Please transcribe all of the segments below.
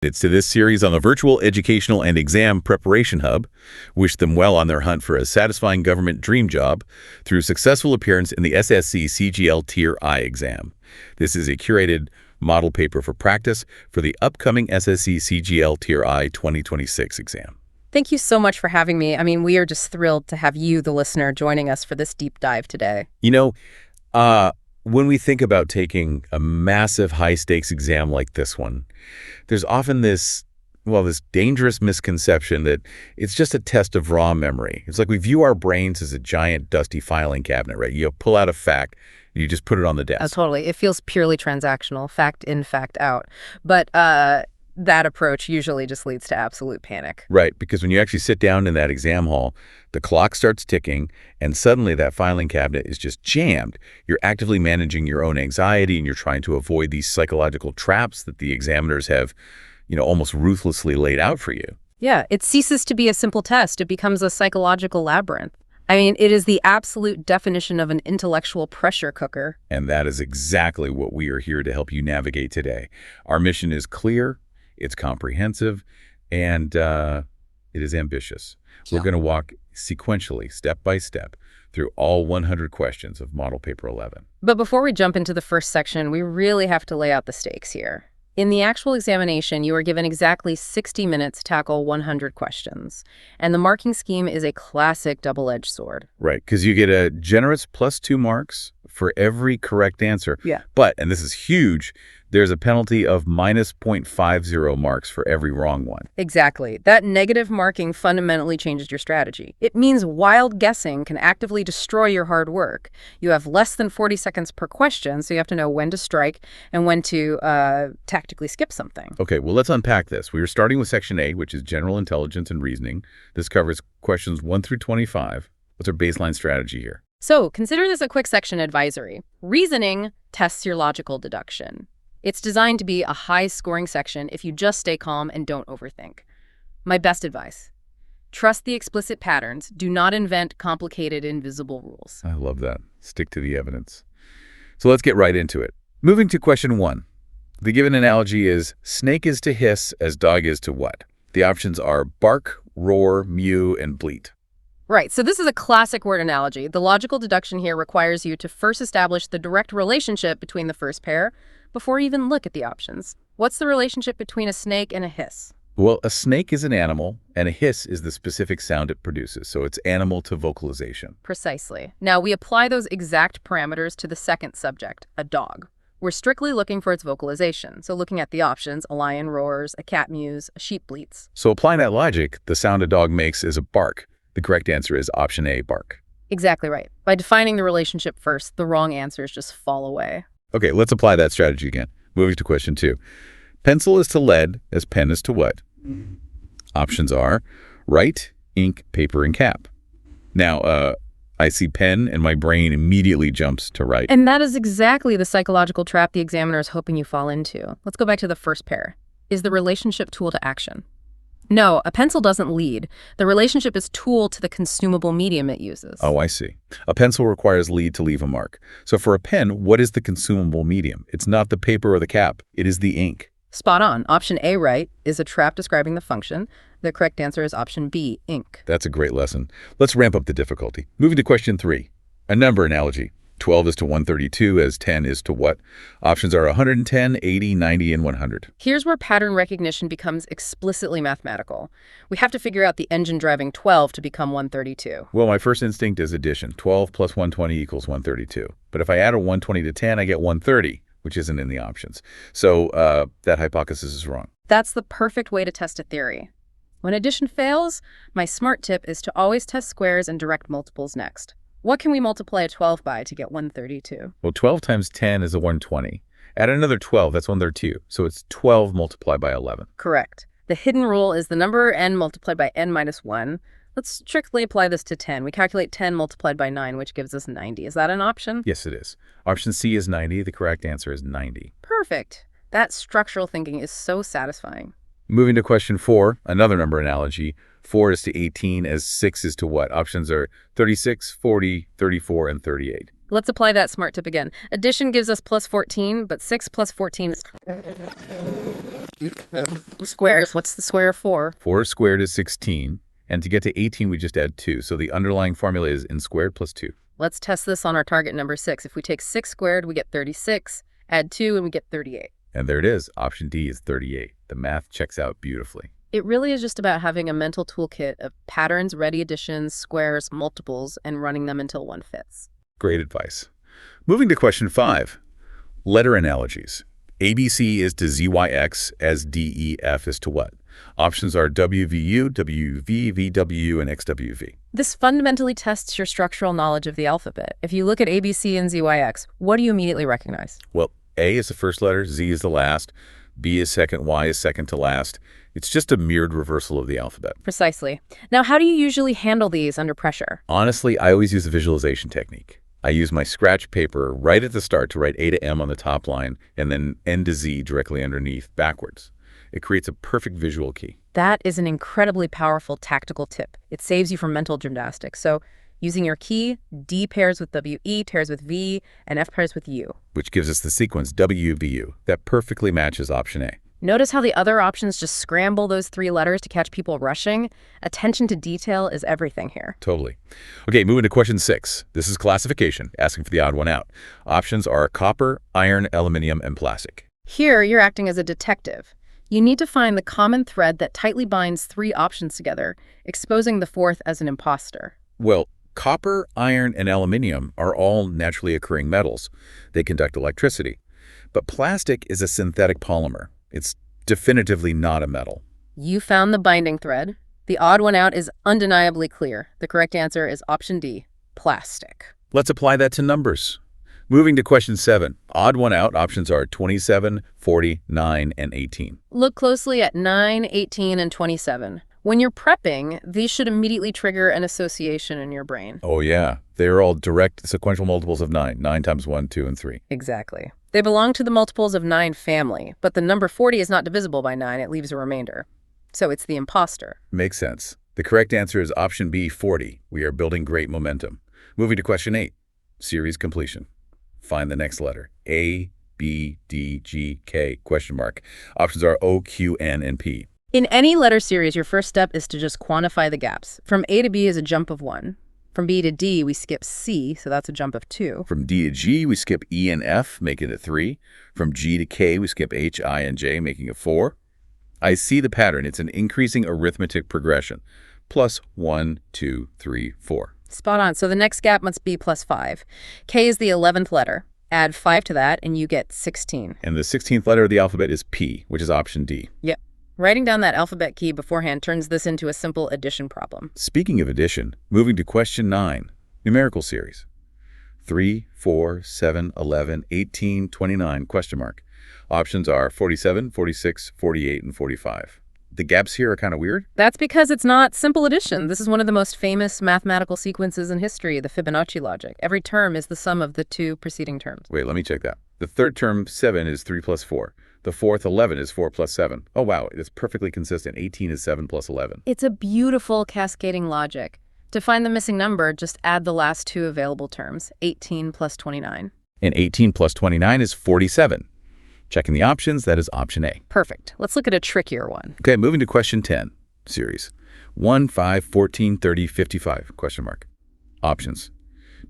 It's to this series on the Virtual Educational and Exam Preparation Hub. Wish them well on their hunt for a satisfying government dream job through successful appearance in the SSC CGL Tier I exam. This is a curated model paper for practice for the upcoming SSC CGL Tier I 2026 exam. Thank you so much for having me. We are just thrilled to have you, the listener, joining us for this deep dive today. When we think about taking a massive high-stakes exam like this one, there's often this dangerous misconception that it's just a test of raw memory. It's like we view our brains as a giant, dusty filing cabinet, right? You pull out a fact, and you just put it on the desk. Oh, totally. It feels purely transactional, fact in, fact out. But that approach usually just leads to absolute panic. Right, because when you actually sit down in that exam hall, the clock starts ticking, and suddenly that filing cabinet is just jammed. You're actively managing your own anxiety, and you're trying to avoid these psychological traps that the examiners have, almost ruthlessly laid out for you. Yeah, it ceases to be a simple test. It becomes a psychological labyrinth. It is the absolute definition of an intellectual pressure cooker. And that is exactly what we are here to help you navigate today. Our mission is clear, it's comprehensive, and it is ambitious. Yeah. We're going to walk sequentially, step by step, through all 100 questions of Model Paper 11. But before we jump into the first section, we really have to lay out the stakes here. In the actual examination, you are given exactly 60 minutes to tackle 100 questions. And the marking scheme is a classic double-edged sword. Right, because you get a generous +2 marks for every correct answer. Yeah. But, and this is huge, there's a penalty of -0.50 marks for every wrong one. Exactly. That negative marking fundamentally changes your strategy. It means wild guessing can actively destroy your hard work. You have less than 40 seconds per question, so you have to know when to strike and when to tactically skip something. Okay, well, let's unpack this. We are starting with Section A, which is General Intelligence and Reasoning. This covers questions 1 through 25. What's our baseline strategy here? So consider this a quick section advisory. Reasoning tests your logical deduction. It's designed to be a high-scoring section if you just stay calm and don't overthink. My best advice: trust the explicit patterns. Do not invent complicated, invisible rules. I love that. Stick to the evidence. So let's get right into it. Moving to question 1. The given analogy is snake is to hiss as dog is to what? The options are bark, roar, mew, and bleat. Right, so this is a classic word analogy. The logical deduction here requires you to first establish the direct relationship between the first pair before you even look at the options. What's the relationship between a snake and a hiss? Well, a snake is an animal, and a hiss is the specific sound it produces, so it's animal to vocalization. Precisely. Now, we apply those exact parameters to the second subject, a dog. We're strictly looking for its vocalization, so looking at the options, a lion roars, a cat mews, a sheep bleats. So applying that logic, the sound a dog makes is a bark. The correct answer is option A, bark. Exactly right. By defining the relationship first, the wrong answers just fall away. Okay, let's apply that strategy again. Moving to question 2. Pencil is to lead as pen is to what? Options are write, ink, paper, and cap. Now, I see pen and my brain immediately jumps to write. And that is exactly the psychological trap the examiner is hoping you fall into. Let's go back to the first pair. Is the relationship tool to action? No, a pencil doesn't lead. The relationship is tool to the consumable medium it uses. Oh, I see. A pencil requires lead to leave a mark. So for a pen, what is the consumable medium? It's not the paper or the cap. It is the ink. Spot on. Option A, right, is a trap describing the function. The correct answer is option B, ink. That's a great lesson. Let's ramp up the difficulty. Moving to question 3. A number analogy. 12 is to 132 as 10 is to what? Options are 110, 80, 90, and 100. Here's where pattern recognition becomes explicitly mathematical. We have to figure out the engine driving 12 to become 132. Well, my first instinct is addition. 12 plus 120 equals 132. But if I add a 120 to 10, I get 130, which isn't in the options. So that hypothesis is wrong. That's the perfect way to test a theory. When addition fails, my smart tip is to always test squares and direct multiples next. What can we multiply a 12 by to get 132? Well, 12 times 10 is a 120. Add another 12, that's 132. So it's 12 multiplied by 11. Correct. The hidden rule is the number n multiplied by n minus 1. Let's strictly apply this to 10. We calculate 10 multiplied by 9, which gives us 90. Is that an option? Yes, it is. Option C is 90. The correct answer is 90. Perfect. That structural thinking is so satisfying. Moving to question 4, another number analogy. 4 is to 18 as 6 is to what? Options are 36, 40, 34, and 38. Let's apply that smart tip again. Addition gives us plus 14, but 6 plus 14 is squares. What's the square of 4? 4 squared is 16, and to get to 18, we just add 2. So the underlying formula is n squared plus 2. Let's test this on our target number 6. If we take 6 squared, we get 36. Add 2, and we get 38. And there it is. Option D is 38. The math checks out beautifully. It really is just about having a mental toolkit of patterns, ready additions, squares, multiples, and running them until one fits. Great advice. Moving to question 5. Letter analogies. ABC is to ZYX as DEF is to what? Options are WVU, WV, VW, and XWV. This fundamentally tests your structural knowledge of the alphabet. If you look at ABC and ZYX, what do you immediately recognize? Well, A is the first letter, Z is the last, B is second, Y is second to last. It's just a mirrored reversal of the alphabet. Precisely. Now, how do you usually handle these under pressure? Honestly, I always use the visualization technique. I use my scratch paper right at the start to write A to M on the top line and then N to Z directly underneath backwards. It creates a perfect visual key. That is an incredibly powerful tactical tip. It saves you from mental gymnastics. So using your key, D pairs with W, E pairs with V, and F pairs with U. Which gives us the sequence WVU. That perfectly matches option A. Notice how the other options just scramble those 3 letters to catch people rushing? Attention to detail is everything here. Totally. Okay, moving to question 6. This is classification, asking for the odd one out. Options are copper, iron, aluminum, and plastic. Here, you're acting as a detective. You need to find the common thread that tightly binds 3 options together, exposing the 4th as an imposter. Well, copper, iron, and aluminum are all naturally occurring metals. They conduct electricity. But plastic is a synthetic polymer. It's definitively not a metal. You found the binding thread. The odd one out is undeniably clear. The correct answer is option D, plastic. Let's apply that to numbers. Moving to question 7. Odd one out options are 27, 40, 9, and 18. Look closely at 9, 18, and 27. When you're prepping, these should immediately trigger an association in your brain. Oh yeah, they are all direct sequential multiples of 9. 9 times 1, 2, and 3. Exactly. They belong to the multiples of 9 family, but the number 40 is not divisible by 9. It leaves a remainder. So it's the imposter. Makes sense. The correct answer is option B, 40. We are building great momentum. Moving to question 8. Series completion. Find the next letter. A, B, D, G, K, question mark. Options are O, Q, N, and P. In any letter series, your first step is to just quantify the gaps. From A to B is a jump of 1. From B to D, we skip C, so that's a jump of 2. From D to G, we skip E and F, making it 3. From G to K, we skip H, I, and J, making it 4. I see the pattern. It's an increasing arithmetic progression. Plus 1, 2, 3, 4. Spot on. So the next gap must be plus 5. K is the 11th letter. Add 5 to that, and you get 16. And the 16th letter of the alphabet is P, which is option D. Yep. Writing down that alphabet key beforehand turns this into a simple addition problem. Speaking of addition, moving to question 9, numerical series. 3, 4, 7, 11, 18, 29, question mark. Options are 47, 46, 48, and 45. The gaps here are kind of weird. That's because it's not simple addition. This is one of the most famous mathematical sequences in history, the Fibonacci logic. Every term is the sum of the 2 preceding terms. Wait, let me check that. The third term, 7, is 3 plus 4. The fourth, 11, is 4 plus 7. Oh, wow, it's perfectly consistent. 18 is 7 plus 11. It's a beautiful cascading logic. To find the missing number, just add the last 2 available terms, 18 plus 29. And 18 plus 29 is 47. Checking the options, that is option A. Perfect. Let's look at a trickier one. Okay, moving to question 10, series. 1, 5, 14, 30, 55, question mark. Options,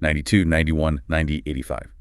92, 91, 90, 85.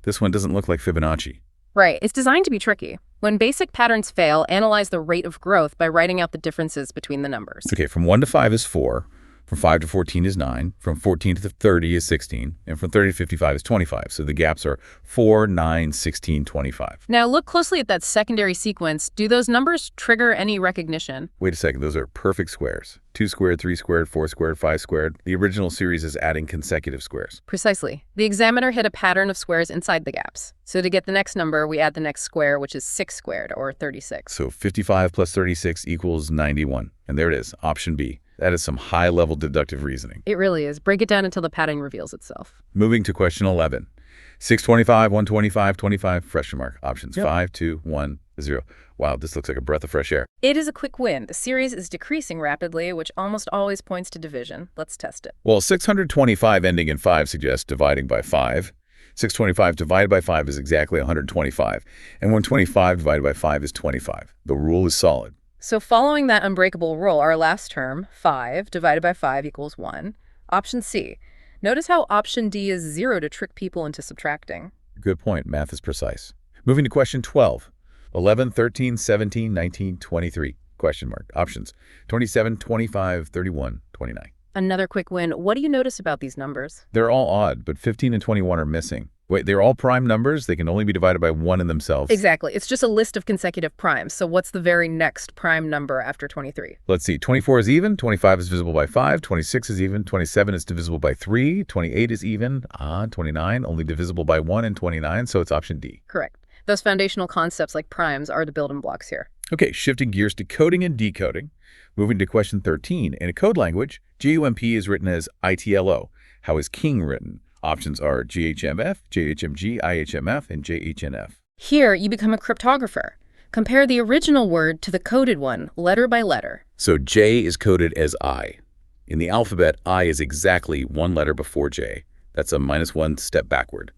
This one doesn't look like Fibonacci. Right. It's designed to be tricky. When basic patterns fail, analyze the rate of growth by writing out the differences between the numbers. Okay, from 1 to 5 is 4. From 5 to 14 is 9. From 14 to 30 is 16. And from 30 to 55 is 25. So the gaps are 4, 9, 16, 25. Now look closely at that secondary sequence. Do those numbers trigger any recognition? Wait a second. Those are perfect squares. 2 squared, 3 squared, 4 squared, 5 squared. The original series is adding consecutive squares. Precisely. The examiner hit a pattern of squares inside the gaps. So to get the next number, we add the next square, which is 6 squared, or 36. So 55 plus 36 equals 91. And there it is, option B. That is some high-level deductive reasoning. It really is. Break it down until the pattern reveals itself. Moving to question 11. 625, 125, 25, question mark. Options 5, 2, 1, 0. Wow, this looks like a breath of fresh air. It is a quick win. The series is decreasing rapidly, which almost always points to division. Let's test it. Well, 625 ending in 5 suggests dividing by 5. 625 divided by 5 is exactly 125, and 125 divided by 5 is 25. The rule is solid. So following that unbreakable rule, our last term, 5 divided by 5 equals 1. Option C. Notice how option D is 0 to trick people into subtracting. Good point. Math is precise. Moving to question 12. 11, 13, 17, 19, 23. Question mark. Options. 27, 25, 31, 29. Another quick win. What do you notice about these numbers? They're all odd, but 15 and 21 are missing. Wait, they're all prime numbers? They can only be divided by 1 in themselves? Exactly. It's just a list of consecutive primes. So what's the very next prime number after 23? Let's see. 24 is even, 25 is divisible by 5, 26 is even, 27 is divisible by 3, 28 is even, 29 only divisible by 1 and 29, so it's option D. Correct. Those foundational concepts like primes are the building blocks here. Okay, shifting gears to coding and decoding. Moving to question 13. In a code language, GUMP is written as ITLO. How is king written? Options are GHMF, JHMG, IHMF, and JHNF. Here, you become a cryptographer. Compare the original word to the coded one, letter by letter. So J is coded as I. In the alphabet, I is exactly one letter before J. That's a -1 step backward.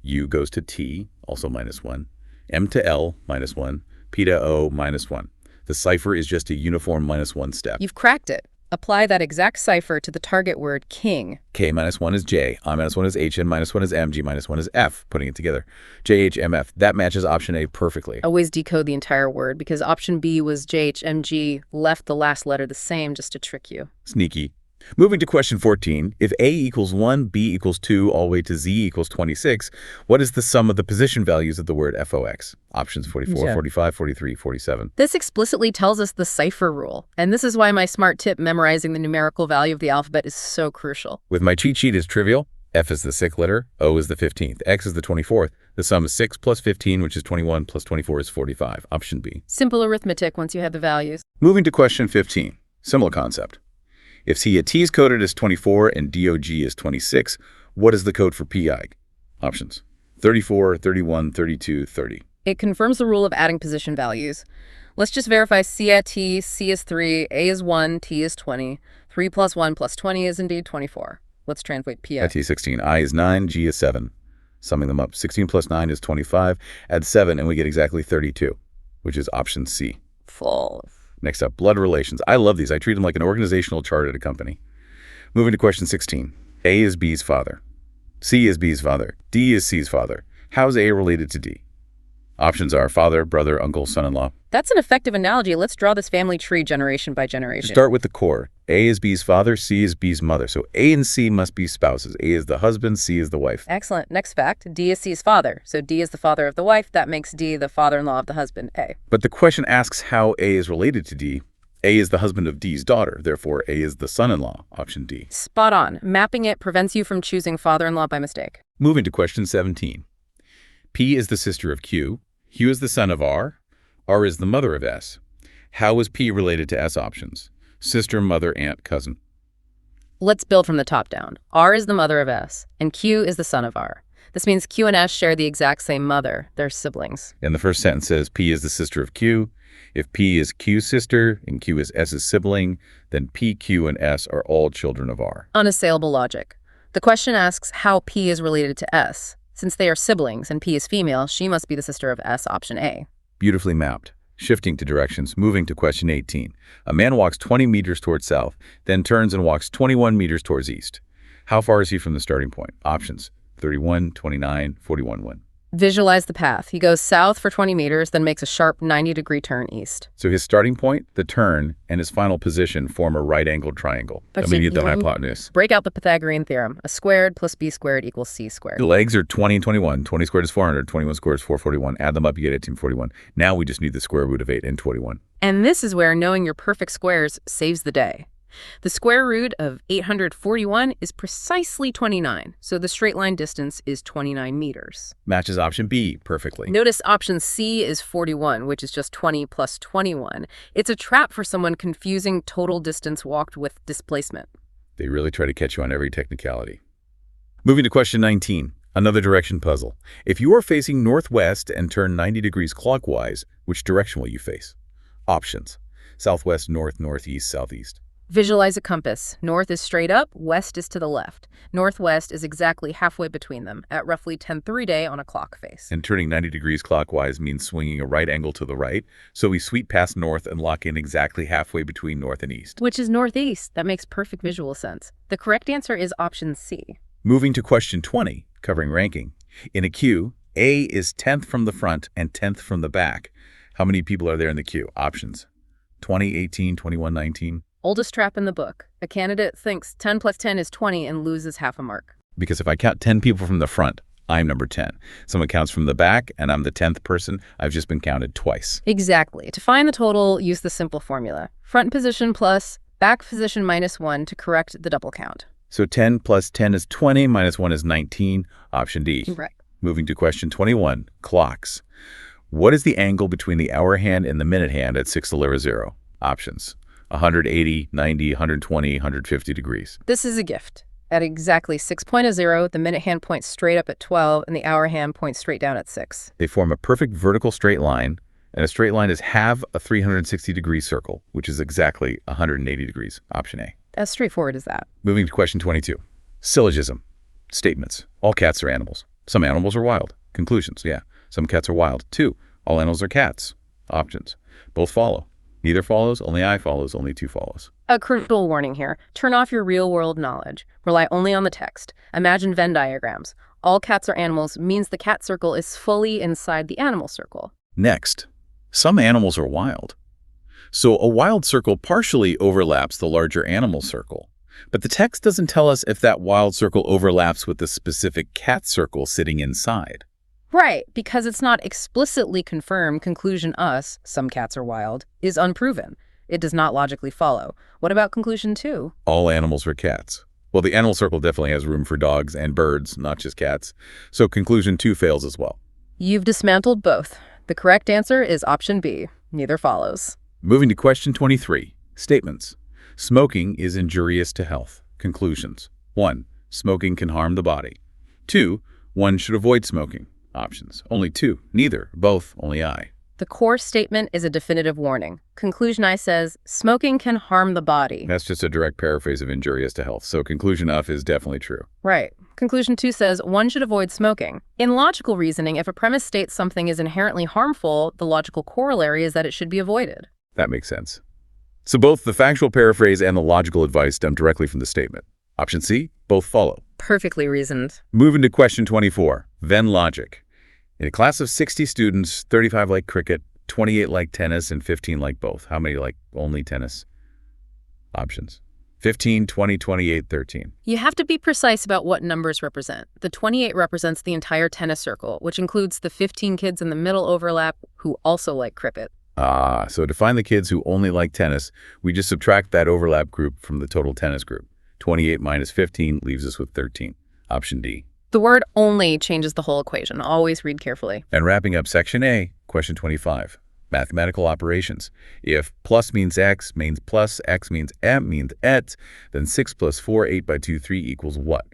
U goes to T, also -1. M to L, -1. P to O, -1. The cipher is just a uniform -1 step. You've cracked it. Apply that exact cipher to the target word king. K -1 is J, I -1 is H, N -1 is M, G -1 is F, putting it together. JHMF, that matches option A perfectly. Always decode the entire word because option B was JHMG, left the last letter the same just to trick you. Sneaky. Moving to question 14, if A equals 1, B equals 2, all the way to Z equals 26, what is the sum of the position values of the word FOX? Options 44, 45, 43, 47. This explicitly tells us the cipher rule, and this is why my smart tip memorizing the numerical value of the alphabet is so crucial. With my cheat sheet is trivial. F is the 6th letter, O is the 15th, X is the 24th. The sum is 6 plus 15, which is 21, plus 24 is 45. Option B. Simple arithmetic once you have the values. Moving to question 15, similar concept. If CAT is coded as 24 and DOG is 26, what is the code for PI? Options. 34, 31, 32, 30. It confirms the rule of adding position values. Let's just verify C at T, C is 3, A is 1, T is 20. 3 plus 1 plus 20 is indeed 24. Let's translate PI. At T 16, I is 9, G is 7. Summing them up, 16 plus 9 is 25. Add 7 and we get exactly 32, which is option C. Full. Next up, blood relations. I love these. I treat them like an organizational chart at a company. Moving to question 16. A is B's father. C is B's father. D is C's father. How is A related to D? Options are father, brother, uncle, son-in-law. That's an effective analogy. Let's draw this family tree generation by generation. Start with the core. A is B's father, C is B's mother. So A and C must be spouses. A is the husband, C is the wife. Excellent. Next fact, D is C's father. So D is the father of the wife. That makes D the father-in-law of the husband, A. But the question asks how A is related to D. A is the husband of D's daughter. Therefore, A is the son-in-law, option D. Spot on. Mapping it prevents you from choosing father-in-law by mistake. Moving to question 17. P is the sister of Q. Q is the son of R. R is the mother of S. How is P related to S options? Sister, mother, aunt, cousin. Let's build from the top down. R is the mother of S, and Q is the son of R. This means Q and S share the exact same mother. They're siblings. And the first sentence says P is the sister of Q. If P is Q's sister and Q is S's sibling, then P, Q, and S are all children of R. Unassailable logic. The question asks how P is related to S. Since they are siblings and P is female, she must be the sister of S, option A. Beautifully mapped. Shifting to directions, moving to question 18. A man walks 20 meters towards south, then turns and walks 21 meters towards east. How far is he from the starting point? Options: 31, 29, 41, 1. Visualize the path. He goes south for 20 meters, then makes a sharp 90-degree turn east. So his starting point, the turn, and his final position form a right-angled triangle. The hypotenuse. Break out the Pythagorean theorem. A squared plus b squared equals c squared. The legs are 20 and 21. 20 squared is 400. 21 squared is 441. Add them up, you get 1841. Now we just need the square root of 8 and 21. And this is where knowing your perfect squares saves the day. The square root of 841 is precisely 29, so the straight line distance is 29 meters. Matches option B perfectly. Notice option C is 41, which is just 20 plus 21. It's a trap for someone confusing total distance walked with displacement. They really try to catch you on every technicality. Moving to question 19, another direction puzzle. If you are facing northwest and turn 90 degrees clockwise, which direction will you face? Options: southwest, north, northeast, southeast. Visualize a compass. North is straight up, west is to the left. Northwest is exactly halfway between them, at roughly 10:30 on a clock face. And turning 90 degrees clockwise means swinging a right angle to the right, so we sweep past north and lock in exactly halfway between north and east. Which is northeast. That makes perfect visual sense. The correct answer is option C. Moving to question 20, covering ranking. In a queue, A is 10th from the front and 10th from the back. How many people are there in the queue? Options: 20, 18, 21, 19. Oldest trap in the book. A candidate thinks 10 plus 10 is 20 and loses half a mark. Because if I count 10 people from the front, I'm number 10. Someone counts from the back, and I'm the 10th person. I've just been counted twice. Exactly. To find the total, use the simple formula. Front position plus back position minus 1 to correct the double count. So 10 plus 10 is 20, minus 1 is 19. Option D. Right. Moving to question 21, clocks. What is the angle between the hour hand and the minute hand at 6:00? Options: 180, 90, 120, 150 degrees. This is a gift. At exactly 6:00, the minute hand points straight up at 12 and the hour hand points straight down at 6. They form a perfect vertical straight line, and a straight line is half a 360-degree circle, which is exactly 180 degrees. Option A. As straightforward as that. Moving to question 22. Syllogism. Statements. All cats are animals. Some animals are wild. Conclusions. Yeah, some cats are wild. 2. All animals are cats. Options. Both follow. Neither follows, only I follows, only 2 follows. A crucial warning here. Turn off your real-world knowledge. Rely only on the text. Imagine Venn diagrams. All cats are animals means the cat circle is fully inside the animal circle. Next, some animals are wild. So a wild circle partially overlaps the larger animal circle. But the text doesn't tell us if that wild circle overlaps with the specific cat circle sitting inside. Right, because it's not explicitly confirmed. Conclusion us, some cats are wild, is unproven. It does not logically follow. What about conclusion 2? All animals are cats. Well, the animal circle definitely has room for dogs and birds, not just cats. So conclusion 2 fails as well. You've dismantled both. The correct answer is option B. Neither follows. Moving to question 23. Statements. Smoking is injurious to health. Conclusions. 1. Smoking can harm the body. 2. One should avoid smoking. Options. Only 2. Neither. Both. Only I. The core statement is a definitive warning. Conclusion I says, smoking can harm the body. That's just a direct paraphrase of injurious to health. So conclusion F is definitely true. Right. Conclusion 2 says, one should avoid smoking. In logical reasoning, if a premise states something is inherently harmful, the logical corollary is that it should be avoided. That makes sense. So both the factual paraphrase and the logical advice stem directly from the statement. Option C, both follow. Perfectly reasoned. Moving to question 24, Venn logic. In a class of 60 students, 35 like cricket, 28 like tennis, and 15 like both. How many like only tennis? Options. 15, 20, 28, 13. You have to be precise about what numbers represent. The 28 represents the entire tennis circle, which includes the 15 kids in the middle overlap who also like cricket. So to find the kids who only like tennis, we just subtract that overlap group from the total tennis group. 28 minus 15 leaves us with 13. Option D. The word only changes the whole equation. Always read carefully. And wrapping up section A, question 25. Mathematical operations. If plus means x means plus, x means m means et, then 6 plus 4, 8 by 2, 3 equals what?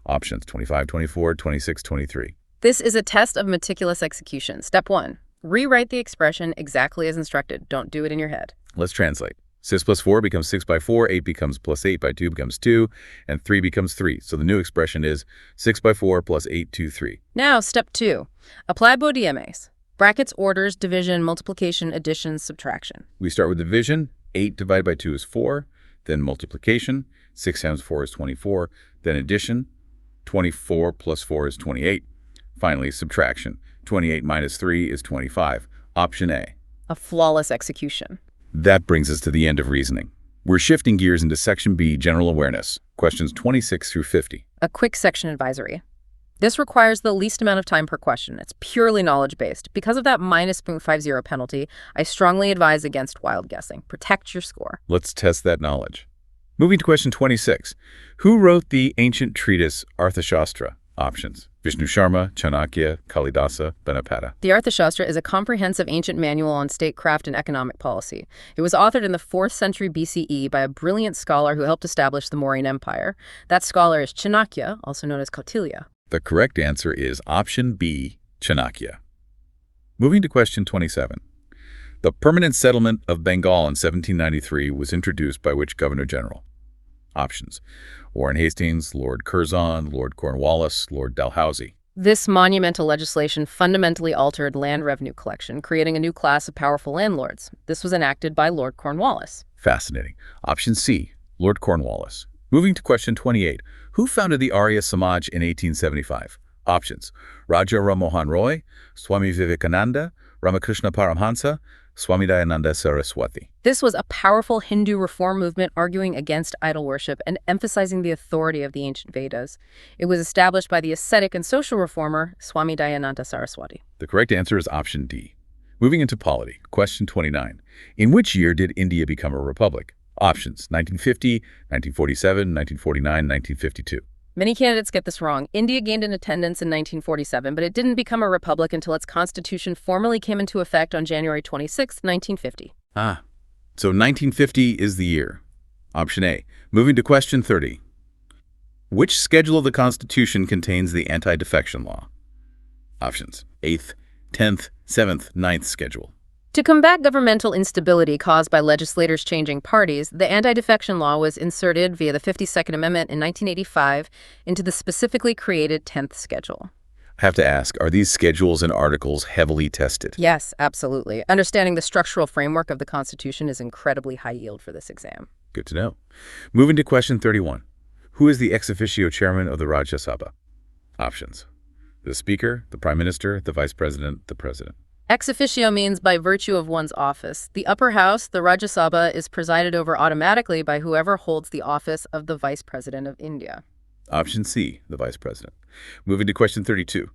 Options 25, 24, 26, 23. This is a test of meticulous execution. Step 1. Rewrite the expression exactly as instructed. Don't do it in your head. Let's translate. 6 plus 4 becomes 6 by 4, 8 becomes plus 8 by 2 becomes 2, and 3 becomes 3. So the new expression is 6 by 4 plus 8, 2, 3. Now, step 2. Apply BODMAs. Brackets, orders, division, multiplication, addition, subtraction. We start with division. 8 divided by 2 is 4. Then multiplication. 6 times 4 is 24. Then addition. 24 plus 4 is 28. Finally, subtraction. 28 minus 3 is 25. Option A. A flawless execution. That brings us to the end of reasoning. We're shifting gears into section B, general awareness, questions 26 through 50. A quick section advisory. This requires the least amount of time per question. It's purely knowledge-based. Because of that minus 0.50 penalty, I strongly advise against wild guessing. Protect your score. Let's test that knowledge. Moving to question 26. Who wrote the ancient treatise Arthashastra? Options. Vishnu Sharma, Chanakya, Kalidasa, Banapata. The Arthashastra is a comprehensive ancient manual on statecraft and economic policy. It was authored in the 4th century BCE by a brilliant scholar who helped establish the Mauryan Empire. That scholar is Chanakya, also known as Kautilya. The correct answer is option B, Chanakya. Moving to question 27. The Permanent Settlement of Bengal in 1793 was introduced by which Governor-General? Options: Warren Hastings, Lord Curzon, Lord Cornwallis, Lord Dalhousie. This monumental legislation fundamentally altered land revenue collection, creating a new class of powerful landlords. This was enacted by Lord Cornwallis. Fascinating. Option C, Lord Cornwallis. Moving to question 28. Who founded the Arya Samaj in 1875? Options: Raja Ram Mohan Roy, Swami Vivekananda, Ramakrishna Paramhansa, Swami Dayananda Saraswati. This was a powerful Hindu reform movement arguing against idol worship and emphasizing the authority of the ancient Vedas. It was established by the ascetic and social reformer Swami Dayananda Saraswati. The correct answer is option D. Moving into polity, question 29. In which year did India become a republic? Options: 1950, 1947, 1949, 1952. Many candidates get this wrong. India gained independence in 1947, but it didn't become a republic until its constitution formally came into effect on January 26, 1950. So 1950 is the year. Option A. Moving to question 30. Which schedule of the Constitution contains the anti-defection law? Options: 8th, 10th, 7th, 9th schedule. To combat governmental instability caused by legislators changing parties, the anti-defection law was inserted via the 52nd Amendment in 1985 into the specifically created 10th schedule. I have to ask, are these schedules and articles heavily tested? Yes, absolutely. Understanding the structural framework of the Constitution is incredibly high yield for this exam. Good to know. Moving to question 31. Who is the ex officio chairman of the Rajya Sabha? Options: the Speaker, the Prime Minister, the Vice President, the President. Ex officio means by virtue of one's office. The upper house, the Rajya Sabha, is presided over automatically by whoever holds the office of the Vice President of India. Option C, the Vice President. Moving to question 32.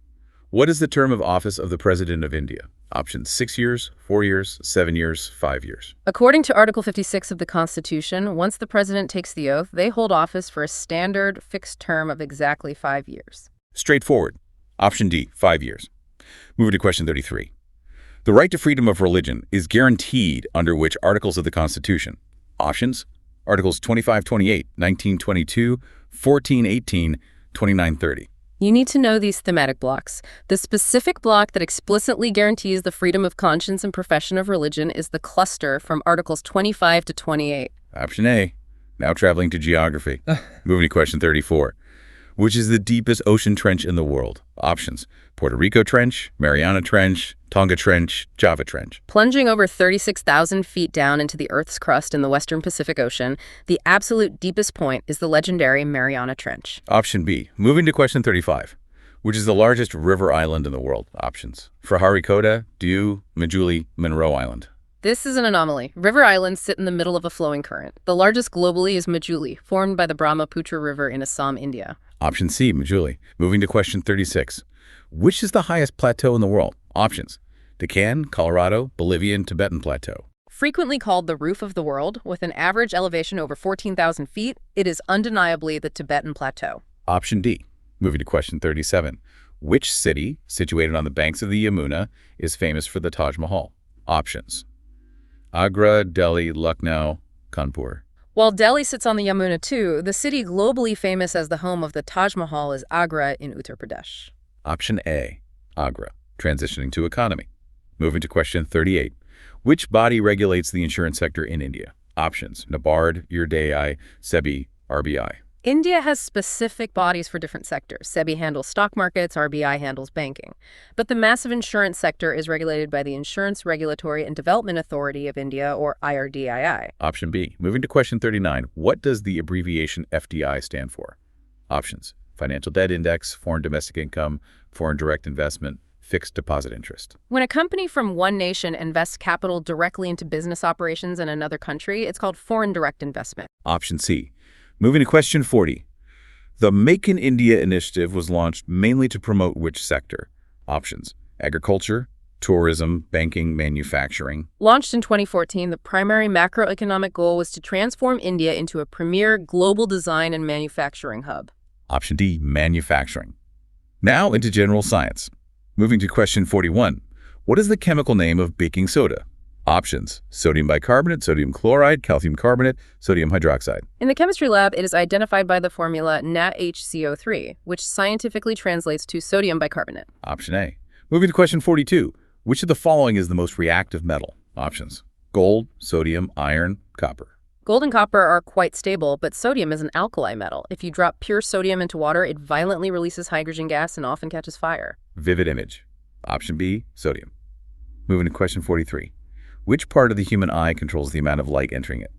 What is the term of office of the President of India? Options: 6 years, 4 years, 7 years, 5 years. According to Article 56 of the Constitution, once the president takes the oath, they hold office for a standard fixed term of exactly 5 years. Straightforward. Option D, 5 years. Moving to question 33. The right to freedom of religion is guaranteed under which articles of the Constitution? Options: Articles 2528, 1922, 1418, 2930. You need to know these thematic blocks. The specific block that explicitly guarantees the freedom of conscience and profession of religion is the cluster from Articles 25 to 28. Option A. Now traveling to geography. Moving to question 34. Which is the deepest ocean trench in the world? Options: Puerto Rico Trench, Mariana Trench, Tonga Trench, Java Trench. Plunging over 36,000 feet down into the Earth's crust in the western Pacific Ocean, the absolute deepest point is the legendary Mariana Trench. Option B. Moving to question 35. Which is the largest river island in the world? Options: Fraharikota, Diu, Majuli, Monroe Island. This is an anomaly. River islands sit in the middle of a flowing current. The largest globally is Majuli, formed by the Brahmaputra River in Assam, India. Option C, Majuli. Moving to question 36. Which is the highest plateau in the world? Options: Deccan, Colorado, Bolivian, Tibetan Plateau. Frequently called the roof of the world, with an average elevation over 14,000 feet, it is undeniably the Tibetan Plateau. Option D. Moving to question 37. Which city, situated on the banks of the Yamuna, is famous for the Taj Mahal? Options: Agra, Delhi, Lucknow, Kanpur. While Delhi sits on the Yamuna too, the city globally famous as the home of the Taj Mahal is Agra in Uttar Pradesh. Option A, Agra. Transitioning to economy. Moving to question 38. Which body regulates the insurance sector in India? Options: NABARD, URDAI, SEBI, RBI. India has specific bodies for different sectors. SEBI handles stock markets, RBI handles banking. But the massive insurance sector is regulated by the Insurance Regulatory and Development Authority of India, or IRDAI. Option B. Moving to question 39. What does the abbreviation FDI stand for? Options: Financial Debt Index, Foreign Domestic Income, Foreign Direct Investment, Fixed Deposit Interest. When a company from one nation invests capital directly into business operations in another country, it's called foreign direct investment. Option C. Moving to question 40. The Make in India initiative was launched mainly to promote which sector? Options: Agriculture, tourism, banking, manufacturing. Launched in 2014, the primary macroeconomic goal was to transform India into a premier global design and manufacturing hub. Option D, manufacturing. Now into general science. Moving to question 41. What is the chemical name of baking soda? Options: sodium bicarbonate, sodium chloride, calcium carbonate, sodium hydroxide. In the chemistry lab, it is identified by the formula NaHCO3, which scientifically translates to sodium bicarbonate. Option A. Moving to question 42. Which of the following is the most reactive metal? Options: gold, sodium, iron, copper. Gold and copper are quite stable, but sodium is an alkali metal. If you drop pure sodium into water, it violently releases hydrogen gas and often catches fire. Vivid image. Option B, sodium. Moving to question 43. Which part of the human eye controls the amount of light entering it?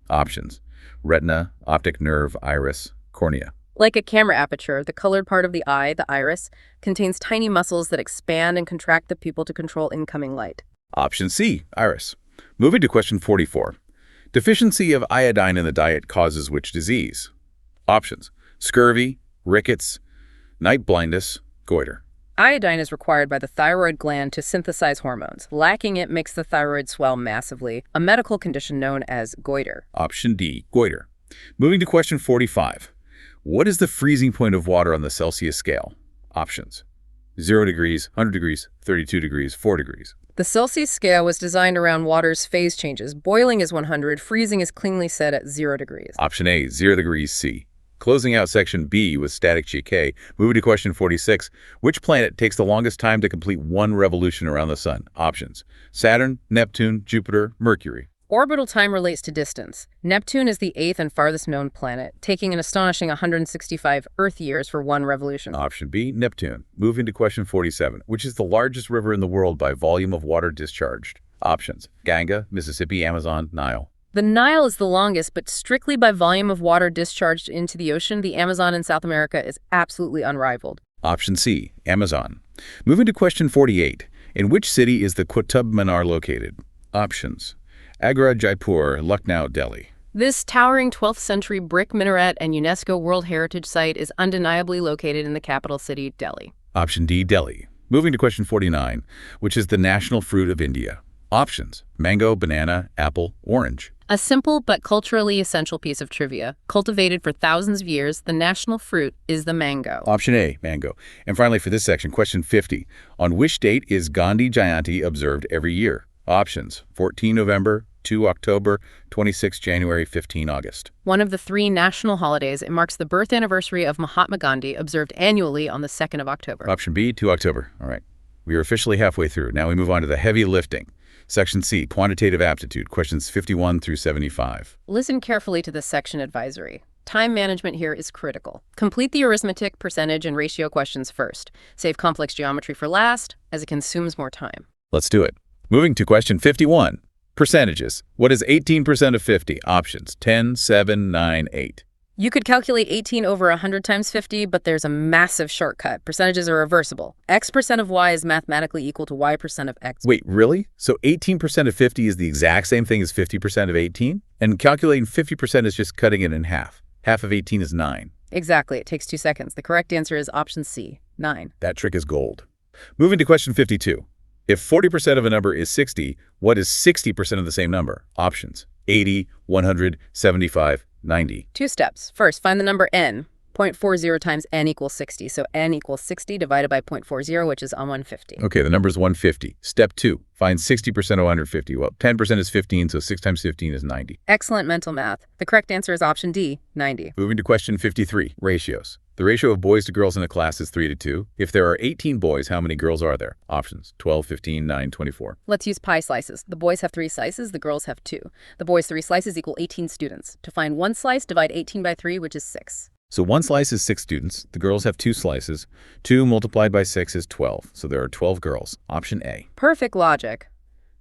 Options: retina, optic nerve, iris, cornea. Like a camera aperture, the colored part of the eye, the iris, contains tiny muscles that expand and contract the pupil to control incoming light. Option C, iris. Moving to question 44. Deficiency of iodine in the diet causes which disease? Options: scurvy, rickets, night blindness, goiter. Iodine is required by the thyroid gland to synthesize hormones. Lacking it makes the thyroid swell massively, a medical condition known as goiter. Option D, goiter. Moving to question 45. What is the freezing point of water on the Celsius scale? Options: 0 degrees, 100 degrees, 32 degrees, 4 degrees. The Celsius scale was designed around water's phase changes. Boiling is 100, freezing is cleanly set at 0 degrees. Option A, 0 degrees C. Closing out section B with static GK, moving to question 46. Which planet takes the longest time to complete one revolution around the sun? Options: Saturn, Neptune, Jupiter, Mercury. Orbital time relates to distance. Neptune is the 8th and farthest known planet, taking an astonishing 165 Earth years for one revolution. Option B, Neptune. Moving to question 47. Which is the largest river in the world by volume of water discharged? Options: Ganga, Mississippi, Amazon, Nile. The Nile is the longest, but strictly by volume of water discharged into the ocean, the Amazon in South America is absolutely unrivaled. Option C, Amazon. Moving to question 48. In which city is the Qutub Minar located? Options: Agra, Jaipur, Lucknow, Delhi. This towering 12th century brick minaret and UNESCO World Heritage Site is undeniably located in the capital city, Delhi. Option D, Delhi. Moving to question 49. Which is the national fruit of India? Options: mango, banana, apple, orange. A simple but culturally essential piece of trivia. Cultivated for thousands of years, the national fruit is the mango. Option A, mango. And finally for this section, question 50. On which date is Gandhi Jayanti observed every year? Options: 14 November, 2 October, 26 January, 15 August. One of the 3 national holidays, it marks the birth anniversary of Mahatma Gandhi, observed annually on the 2nd of October. Option B, 2 October. All right. We are officially halfway through. Now we move on to the heavy lifting. Section C, quantitative aptitude, questions 51 through 75. Listen carefully to this section advisory. Time management here is critical. Complete the arithmetic, percentage, and ratio questions first. Save complex geometry for last, as it consumes more time. Let's do it. Moving to question 51. Percentages. What is 18% of 50? Options: 10, 7, 9, 8. You could calculate 18 over 100 times 50, but there's a massive shortcut. Percentages are reversible. X% of Y is mathematically equal to Y% of X. Wait, really? So 18% of 50 is the exact same thing as 50% of 18? And calculating 50% is just cutting it in half. Half of 18 is 9. Exactly. It takes 2 seconds. The correct answer is option C, 9. That trick is gold. Moving to question 52. If 40% of a number is 60, what is 60% of the same number? Options: 80, 100, 75, 90. 2 steps. First, find the number n. 0.40 times n equals 60. So n equals 60 divided by 0.40, which is 150. Okay, the number is 150. Step 2, find 60% of 150. Well, 10% is 15, so 6 times 15 is 90. Excellent mental math. The correct answer is option D, 90. Moving to question 53, ratios. The ratio of boys to girls in a class is 3 to 2. If there are 18 boys, how many girls are there? Options: 12, 15, 9, 24. Let's use pie slices. The boys have 3 slices, the girls have 2. The boys' 3 slices equal 18 students. To find 1 slice, divide 18 by 3, which is 6. So 1 slice is 6 students. The girls have 2 slices. 2 multiplied by 6 is 12. So there are 12 girls. Option A. Perfect logic.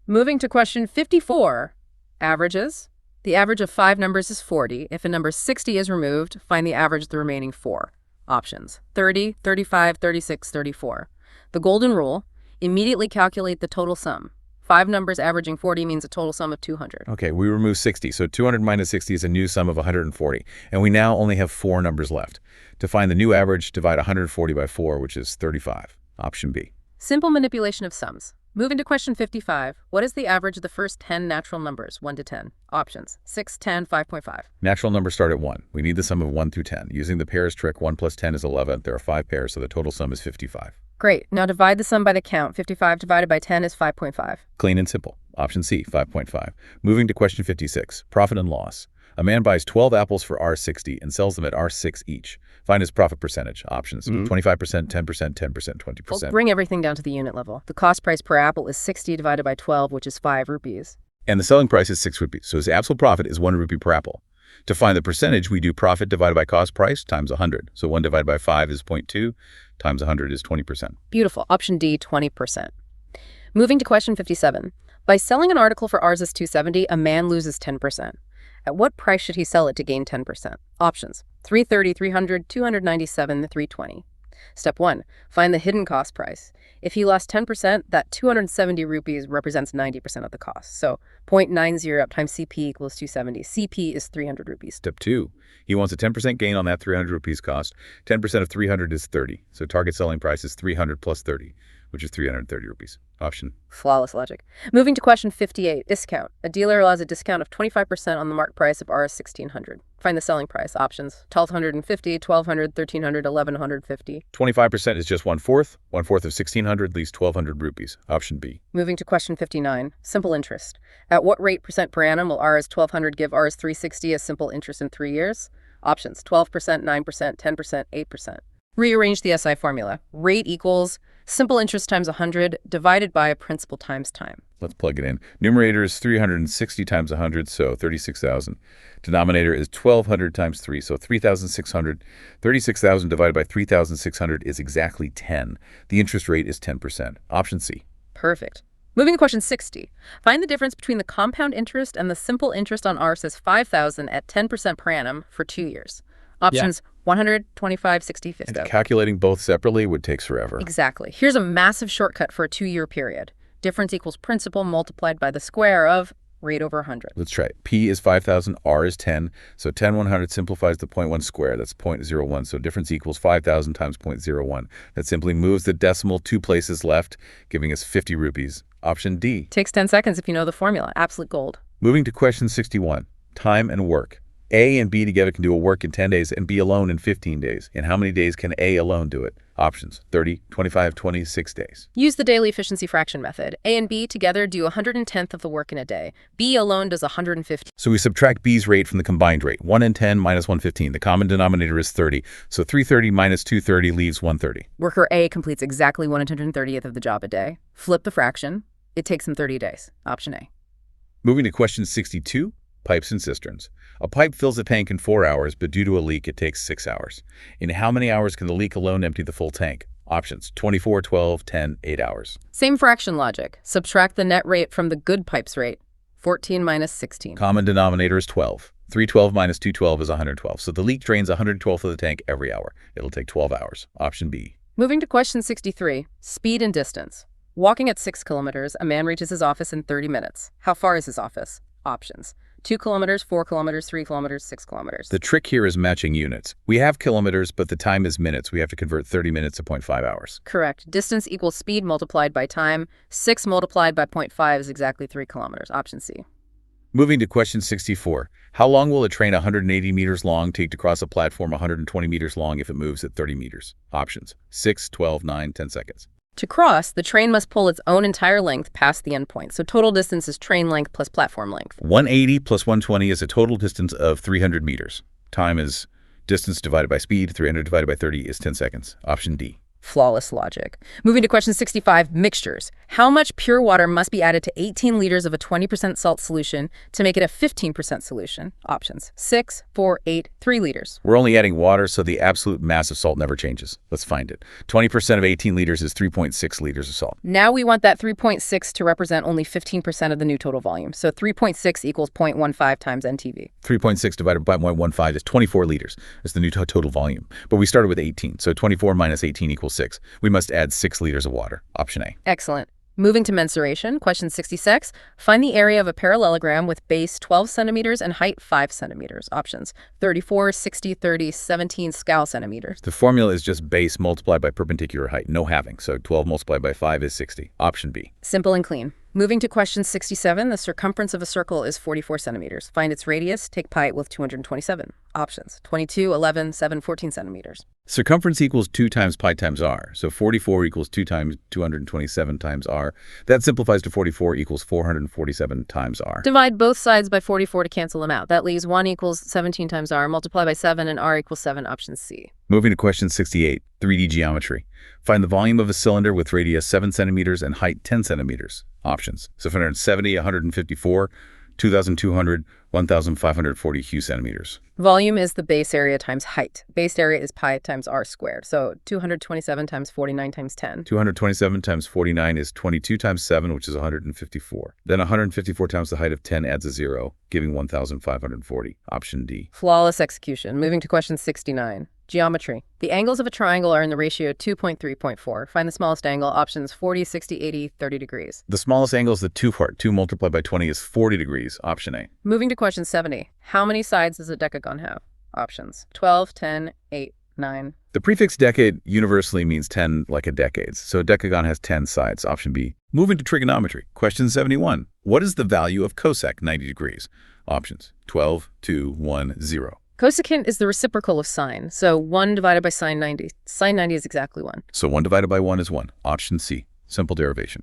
Moving to question 54. Averages. The average of 5 numbers is 40. If a number 60 is removed, find the average of the remaining 4. Options: 30, 35, 36, 34. The golden rule: immediately calculate the total sum. 5 numbers averaging 40 means a total sum of 200. Okay, we remove 60, so 200 minus 60 is a new sum of 140, and we now only have 4 numbers left. To find the new average, divide 140 by 4, which is 35. Option B. Simple manipulation of sums. Moving to question 55. What is the average of the first 10 natural numbers, 1 to 10? Options: 6, 10, 5.5. Natural numbers start at 1. We need the sum of 1 through 10. Using the pairs trick, 1 plus 10 is 11. There are 5 pairs, so the total sum is 55. Great. Now divide the sum by the count. 55 divided by 10 is 5.5. Clean and simple. Option C, 5.5. Moving to question 56. Profit and loss. A man buys 12 apples for R60 and sells them at R6 each. Find his profit percentage. Options: 25%, 10%, 10%, 20%. Well, bring everything down to the unit level. The cost price per apple is 60 divided by 12, which is 5 rupees. And the selling price is 6 rupees, so his absolute profit is 1 rupee per apple. To find the percentage, we do profit divided by cost price times 100. So 1 divided by 5 is 0.2, times 100 is 20%. Beautiful. Option D, 20%. Moving to question 57. By selling an article for Rs 270, a man loses 10%. At what price should he sell it to gain 10%? Options: 330, 300, 297, 320. Step 1. Find the hidden cost price. If he lost 10%, that 270 rupees represents 90% of the cost. So 0.90 up times CP equals 270. CP is 300 rupees. Step 2. He wants a 10% gain on that 300 rupees cost. 10% of 300 is 30. So target selling price is 300 plus 30, which is 330 rupees. Option. Flawless logic. Moving to question 58. Discount. A dealer allows a discount of 25% on the mark price of Rs 1600. Find the selling price. Options: 1250, 1200, 1300, 1150. 25% is just 1/4. 1/4 of 1600 leaves 1200 rupees. Option B. Moving to question 59. Simple interest. At what rate percent per annum will Rs 1200 give Rs 360 as simple interest in 3 years? Options: 12%, 9%, 10%, 8%. Rearrange the SI formula. Rate equals simple interest times 100 divided by principal times time. Let's plug it in. Numerator is 360 times 100, so 36,000. Denominator is 1,200 times 3, so 3,600. 36,000 divided by 3,600 is exactly 10. The interest rate is 10%. Option C. Perfect. Moving to question 60. Find the difference between the compound interest and the simple interest on Rs as 5,000 at 10% per annum for 2 years. Options: 100, 25, 60, 50. And calculating both separately would take forever. Exactly. Here's a massive shortcut for a 2-year period. Difference equals principal multiplied by the square of rate over 100. Let's try it. P is 5,000, R is 10. So 10 100 simplifies the 0.1 square. That's 0.01. So difference equals 5,000 times 0.01. That simply moves the decimal 2 places left, giving us 50 rupees. Option D. Takes 10 seconds if you know the formula. Absolute gold. Moving to question 61. Time and work. A and B together can do a work in 10 days and B alone in 15 days. In how many days can A alone do it? Options: 30, 25, 26 days. Use the daily efficiency fraction method. A and B together do 110th of the work in a day. B alone does 150. So we subtract B's rate from the combined rate. 1 in 10 minus 115. The common denominator is 30. So 330 minus 230 leaves 130. Worker A completes exactly 130th of the job a day. Flip the fraction. It takes him 30 days. Option A. Moving to question 62. Pipes and cisterns. A pipe fills a tank in 4 hours, but due to a leak, it takes 6 hours. In how many hours can the leak alone empty the full tank? Options: 24, 12, 10, 8 hours. Same fraction logic. Subtract the net rate from the good pipe's rate. 14 minus 16. Common denominator is 12. 312 minus 212 is 112. So the leak drains 112th of the tank every hour. It'll take 12 hours. Option B. Moving to question 63. Speed and distance. Walking at 6 kilometers, a man reaches his office in 30 minutes. How far is his office? Options: 2 kilometers, 4 kilometers, 3 kilometers, 6 kilometers. The trick here is matching units. We have kilometers, but the time is minutes. We have to convert 30 minutes to 0.5 hours. Correct. Distance equals speed multiplied by time. 6 multiplied by 0.5 is exactly 3 kilometers. Option C. Moving to question 64. How long will a train 180 meters long take to cross a platform 120 meters long if it moves at 30 meters? Options: 6, 12, 9, 10 seconds. To cross, the train must pull its own entire length past the endpoint. So total distance is train length plus platform length. 180 plus 120 is a total distance of 300 meters. Time is distance divided by speed. 300 divided by 30 is 10 seconds. Option D. Flawless logic. Moving to question 65, mixtures. How much pure water must be added to 18 liters of a 20% salt solution to make it a 15% solution? Options: 6, 4, 8, 3 liters. We're only adding water, so the absolute mass of salt never changes. Let's find it. 20% of 18 liters is 3.6 liters of salt. Now we want that 3.6 to represent only 15% of the new total volume. So 3.6 equals 0.15 times NTV. 3.6 divided by 0.15 is 24 liters. That's the new total volume. But we started with 18, so 24 minus 18 equals 6. We must add 6 liters of water. Option A. Excellent. Moving to mensuration, question 66. Find the area of a parallelogram with base 12 centimeters and height 5 centimeters. Options: 34, 60, 30, 17 scale centimeters. The formula is just base multiplied by perpendicular height, no halving. So 12 multiplied by 5 is 60. Option B. Simple and clean. Moving to question 67, the circumference of a circle is 44 centimeters. Find its radius, take pi with 227. Options: 22, 11, 7, 14 centimeters. Circumference equals 2 times pi times r. So 44 equals 2 times 227 times r. That simplifies to 44 equals 447 times r. Divide both sides by 44 to cancel them out. That leaves 1 equals 17 times r. Multiply by 7 and r equals 7. Option C. Moving to question 68, 3D geometry. Find the volume of a cylinder with radius 7 centimeters and height 10 centimeters. Options: 770, 154, 2,200, 1,540 centimeters. Volume is the base area times height. Base area is pi times r squared. So 227 times 49 times 10. 227 times 49 is 22 times 7, which is 154. Then 154 times the height of 10 adds a 0, giving 1,540. Option D. Flawless execution. Moving to question 69. Geometry. The angles of a triangle are in the ratio 2.3.4. Find the smallest angle. Options: 40, 60, 80, 30 degrees. The smallest angle is the 2 part. 2 multiplied by 20 is 40 degrees. Option A. Moving to question 70. How many sides does a decagon have? Options: 12, 10, 8, 9. The prefix decade universally means 10 like a decades, so a decagon has 10 sides. Option B. Moving to trigonometry. Question 71. What is the value of cosec 90 degrees? Options: 12, 2, 1, 0. Cosecant is the reciprocal of sine, so 1 divided by sine 90. Sine 90 is exactly 1. So 1 divided by 1 is 1. Option C. Simple derivation.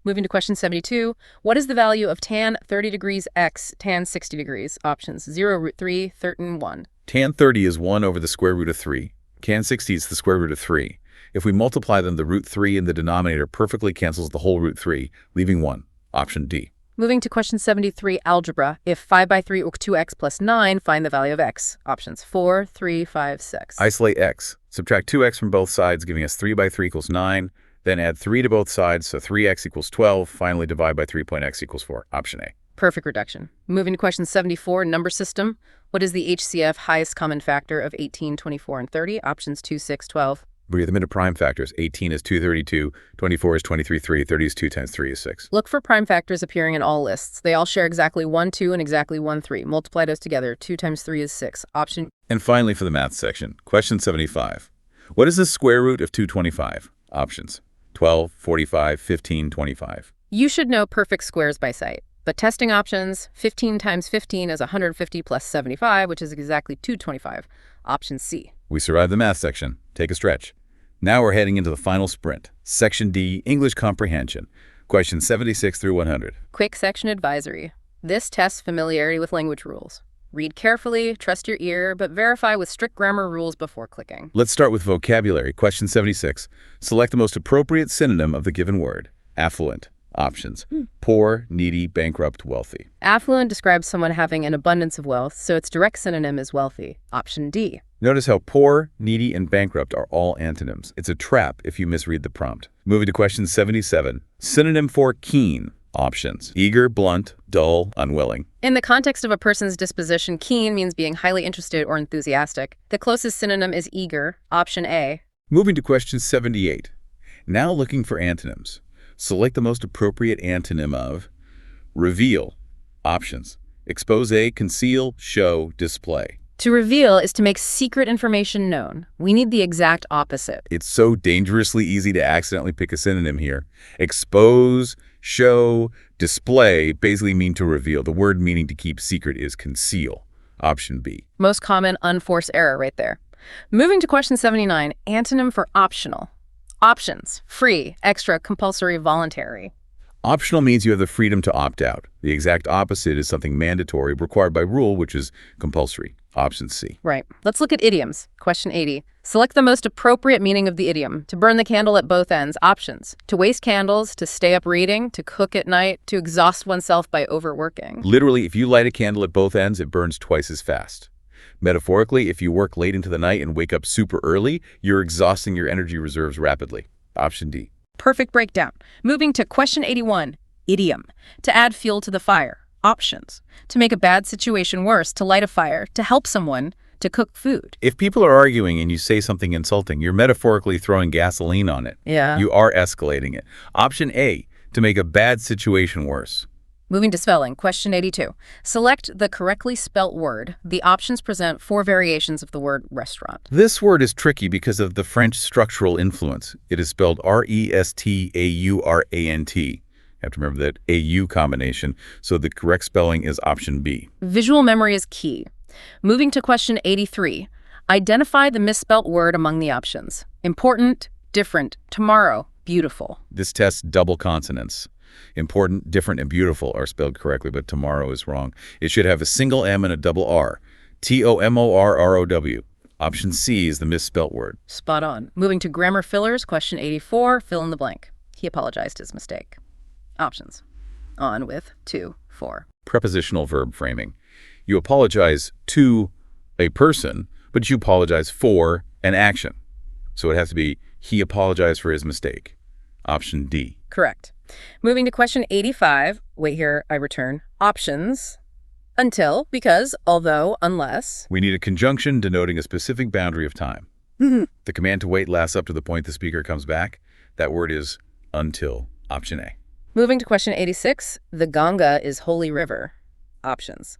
Moving to question 72. What is the value of tan 30 degrees x tan 60 degrees? Options: 0, root 3, 13, 1. Tan 30 is 1 over the square root of 3. Tan 60 is the square root of 3. If we multiply them, the root 3 in the denominator perfectly cancels the whole root 3, leaving 1. Option D. Moving to question 73, algebra. If 5 by 3 or 2x plus 9, find the value of x. Options: 4, 3, 5, 6. Isolate x. Subtract 2x from both sides, giving us 3 by 3 equals 9. Then add 3 to both sides, so 3x equals 12. Finally, divide by 3.x equals 4. Option A. Perfect reduction. Moving to question 74, number system. What is the HCF highest common factor of 18, 24, and 30? Options: 2, 6, 12. Breathe them into prime factors. 18 is 232, 24 is 23, 3, 30 is 2 times 3 is 6. Look for prime factors appearing in all lists. They all share exactly 1, 2, and exactly 1, 3. Multiply those together. 2 times 3 is 6. Option. And finally, for the math section, question 75. What is the square root of 225? Options: 12, 45, 15, 25. You should know perfect squares by sight. But testing options: 15 times 15 is 150 plus 75, which is exactly 225. Option C. We survived the math section. Take a stretch. Now we're heading into the final sprint. Section D, English Comprehension. Questions 76 through 100. Quick section advisory. This tests familiarity with language rules. Read carefully, trust your ear, but verify with strict grammar rules before clicking. Let's start with vocabulary. Question 76. Select the most appropriate synonym of the given word. Affluent. Options: poor, needy, bankrupt, wealthy. Affluent describes someone having an abundance of wealth, so its direct synonym is wealthy. Option D. Notice how poor, needy, and bankrupt are all antonyms. It's a trap if you misread the prompt. Moving to question 77. Synonym for keen. Options: eager, blunt, dull, unwilling. In the context of a person's disposition, keen means being highly interested or enthusiastic. The closest synonym is eager. Option A. Moving to question 78. Now looking for antonyms. Select the most appropriate antonym of reveal. Options: expose, conceal, show, display. To reveal is to make secret information known. We need the exact opposite. It's so dangerously easy to accidentally pick a synonym here. Expose, show, display basically mean to reveal. The word meaning to keep secret is conceal. Option B. Most common unforced error right there. Moving to question 79, antonym for optional. Options: free, extra, compulsory, voluntary. Optional means you have the freedom to opt out. The exact opposite is something mandatory, required by rule, which is compulsory. Option C. Right. Let's look at idioms. Question 80. Select the most appropriate meaning of the idiom. To burn the candle at both ends. Options: to waste candles, to stay up reading, to cook at night, to exhaust oneself by overworking. Literally, if you light a candle at both ends, it burns twice as fast. Metaphorically, if you work late into the night and wake up super early, you're exhausting your energy reserves rapidly. Option D. Perfect breakdown. Moving to question 81. Idiom. To add fuel to the fire. Options: to make a bad situation worse, to light a fire, to help someone, to cook food. If people are arguing and you say something insulting, you're metaphorically throwing gasoline on it. Yeah. You are escalating it. Option A, to make a bad situation worse. Moving to spelling. Question 82. Select the correctly spelt word. The options present 4 variations of the word restaurant. This word is tricky because of the French structural influence. It is spelled R-E-S-T-A-U-R-A-N-T. You have to remember that AU combination, so the correct spelling is option B. Visual memory is key. Moving to question 83. Identify the misspelt word among the options. Important, different, tomorrow, beautiful. This tests double consonants. Important, different, and beautiful are spelled correctly, but tomorrow is wrong. It should have a single M and a double R. Tomorrow. Option C is the misspelt word. Spot on. Moving to grammar fillers, question 84, fill in the blank. He apologized his mistake. Options. On with, to, for. Prepositional verb framing. You apologize to a person, but you apologize for an action. So it has to be, he apologized for his mistake. Option D. Correct. Moving to question 85, wait here, I return. Options. Until, because, although, unless. We need a conjunction denoting a specific boundary of time. The command to wait lasts up to the point the speaker comes back. That word is until. Option A. Moving to question 86, the Ganga is holy river. Options.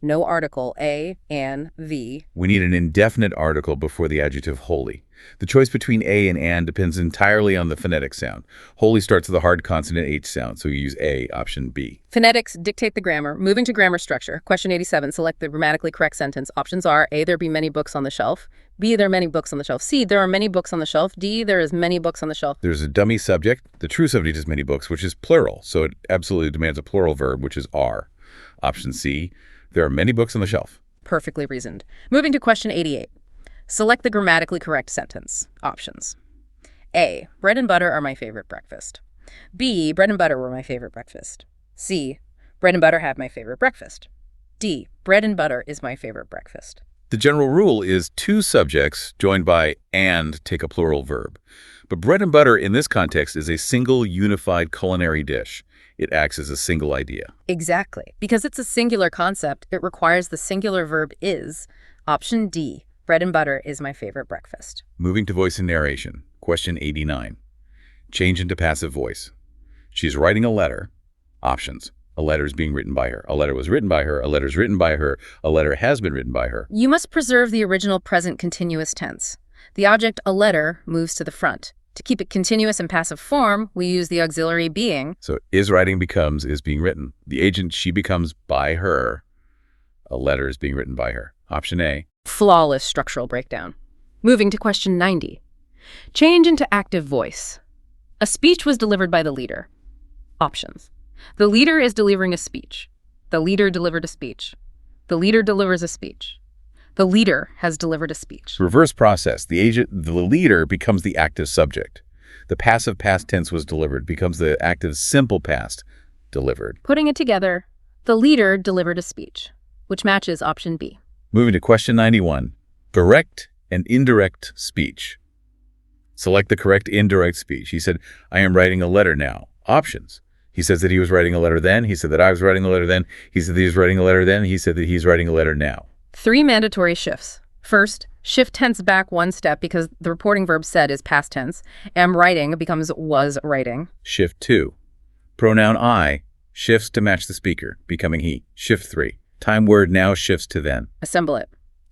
No article, a, an, the. We need an indefinite article before the adjective holy. The choice between a and an depends entirely on the phonetic sound. Holy starts with a hard consonant H sound, so you use A, option B. Phonetics dictate the grammar. Moving to grammar structure. Question 87, select the grammatically correct sentence. Options are A, there be many books on the shelf. B, there are many books on the shelf. C, there are many books on the shelf. D, there is many books on the shelf. There's a dummy subject. The true subject is many books, which is plural, so it absolutely demands a plural verb, which is are. Option C, there are many books on the shelf. Perfectly reasoned. Moving to question 88. Select the grammatically correct sentence. Options. A, bread and butter are my favorite breakfast. B, bread and butter were my favorite breakfast. C, bread and butter have my favorite breakfast. D, bread and butter is my favorite breakfast. The general rule is two subjects joined by and take a plural verb. But bread and butter in this context is a single unified culinary dish. It acts as a single idea. Exactly. Because it's a singular concept, it requires the singular verb is. Option D, bread and butter is my favorite breakfast. Moving to voice and narration. Question 89. Change into passive voice. She's writing a letter. Options. A letter is being written by her. A letter was written by her. A letter is written by her. A letter has been written by her. You must preserve the original present continuous tense. The object a letter moves to the front. To keep it continuous in passive form, we use the auxiliary being. So is writing becomes is being written. The agent she becomes by her. A letter is being written by her. Option A. Flawless structural breakdown. Moving to question 90. Change into active voice. A speech was delivered by the leader. Options. The leader is delivering a speech. The leader delivered a speech. The leader delivers a speech. The leader has delivered a speech. Reverse process. The leader becomes the active subject. The passive past tense was delivered becomes the active simple past delivered. Putting it together, the leader delivered a speech, which matches option B. Moving to question 91. Direct and indirect speech. Select the correct indirect speech. He said, I am writing a letter now. Options. He says that he was writing a letter then. He said that I was writing a letter then. He said that he was writing a letter then. He said that he's writing a letter now. 3 mandatory shifts. First, shift tense back 1 step because the reporting verb said is past tense. Am writing becomes was writing. Shift 2. Pronoun I shifts to match the speaker, becoming he. Shift 3. Time word now shifts to then. Assemble it.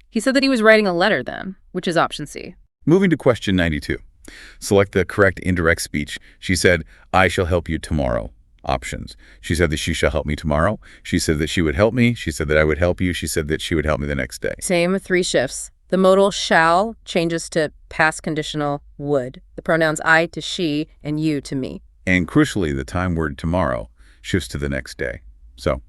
He said that he was writing a letter then, which is option C. Moving to question 92. Select the correct indirect speech. She said, I shall help you tomorrow. Options. She said that she shall help me tomorrow. She said that she would help me. She said that I would help you. She said that she would help me the next day. Same 3 shifts. The modal shall changes to past conditional would. The pronouns I to she and you to me. And crucially, the time word tomorrow shifts to the next day. So,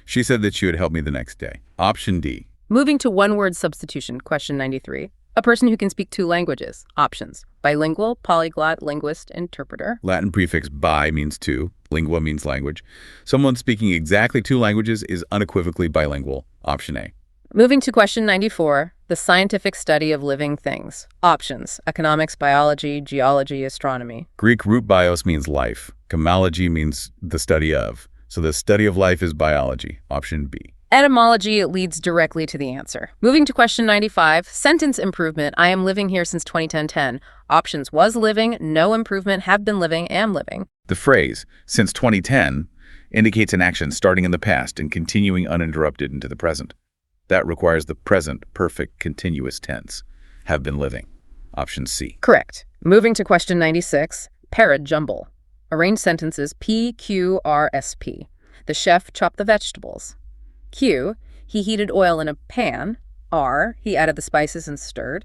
she said that she would help me the next day. Option D. Moving to one-word substitution, question 93. A person who can speak 2 languages. Options. Bilingual, polyglot, linguist, interpreter. Latin prefix bi means 2. Lingua means language. Someone speaking exactly 2 languages is unequivocally bilingual. Option A. Moving to question 94. The scientific study of living things. Options. Economics, biology, geology, astronomy. Greek root bios means life. Chemology means the study of. So the study of life is biology. Option B. Etymology leads directly to the answer. Moving to question 95, sentence improvement. I am living here since 2010. Options was living, no improvement, have been living, am living. The phrase, since 2010, indicates an action starting in the past and continuing uninterrupted into the present. That requires the present perfect continuous tense, have been living. Option C. Correct. Moving to question 96, parrot jumble. Arrange sentences P, Q, R, S, P. The chef chopped the vegetables. Q, he heated oil in a pan. R, he added the spices and stirred.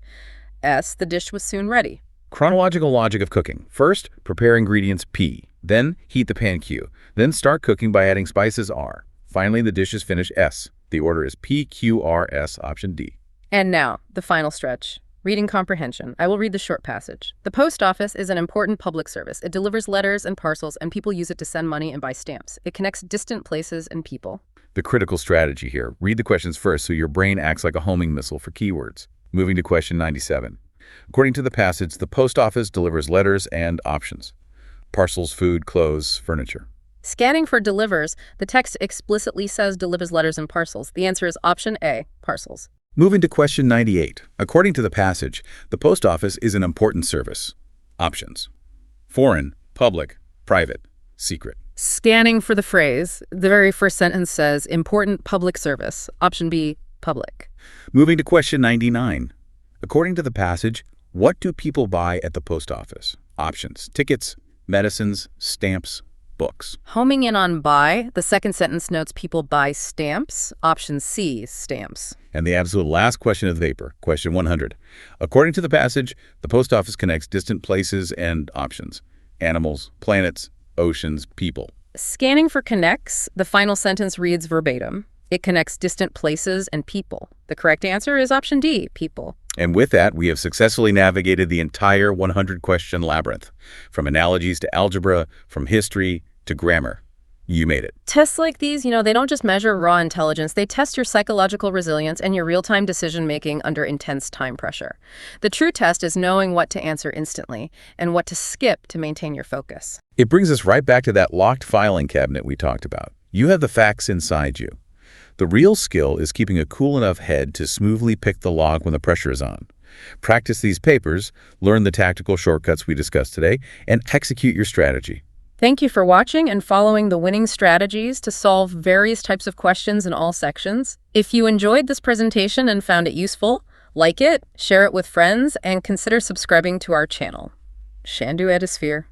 S, the dish was soon ready. Chronological logic of cooking. First, prepare ingredients P. Then, heat the pan Q. Then start cooking by adding spices R. Finally, the dish is finished S. The order is P, Q, R, S, option D. And now, the final stretch. Reading comprehension. I will read the short passage. The post office is an important public service. It delivers letters and parcels, and people use it to send money and buy stamps. It connects distant places and people. The critical strategy here. Read the questions first so your brain acts like a homing missile for keywords. Moving to question 97. According to the passage, the post office delivers letters and options. Parcels, food, clothes, furniture. Scanning for delivers, the text explicitly says delivers letters and parcels. The answer is option A, parcels. Moving to question 98. According to the passage, the post office is an important service. Options. Foreign, public, private, secret. Scanning for the phrase, the very first sentence says important public service. Option B, public. Moving to question 99. According to the passage, what do people buy at the post office? Options. Tickets, medicines, stamps, books. Homing in on buy, the second sentence notes people buy stamps. Option C, stamps. And the absolute last question of the paper, question 100. According to the passage, the post office connects distant places and options. Animals, planets, oceans, people. Scanning for connects, the final sentence reads verbatim. It connects distant places and people. The correct answer is option D, people. And with that, we have successfully navigated the entire 100-question labyrinth, from analogies to algebra, from history to grammar. You made it. Tests like these, they don't just measure raw intelligence. They test your psychological resilience and your real-time decision-making under intense time pressure. The true test is knowing what to answer instantly and what to skip to maintain your focus. It brings us right back to that locked filing cabinet we talked about. You have the facts inside you. The real skill is keeping a cool enough head to smoothly pick the lock when the pressure is on. Practice these papers, learn the tactical shortcuts we discussed today, and execute your strategy. Thank you for watching and following the winning strategies to solve various types of questions in all sections. If you enjoyed this presentation and found it useful, like it, share it with friends, and consider subscribing to our channel. Shandu Edisphere.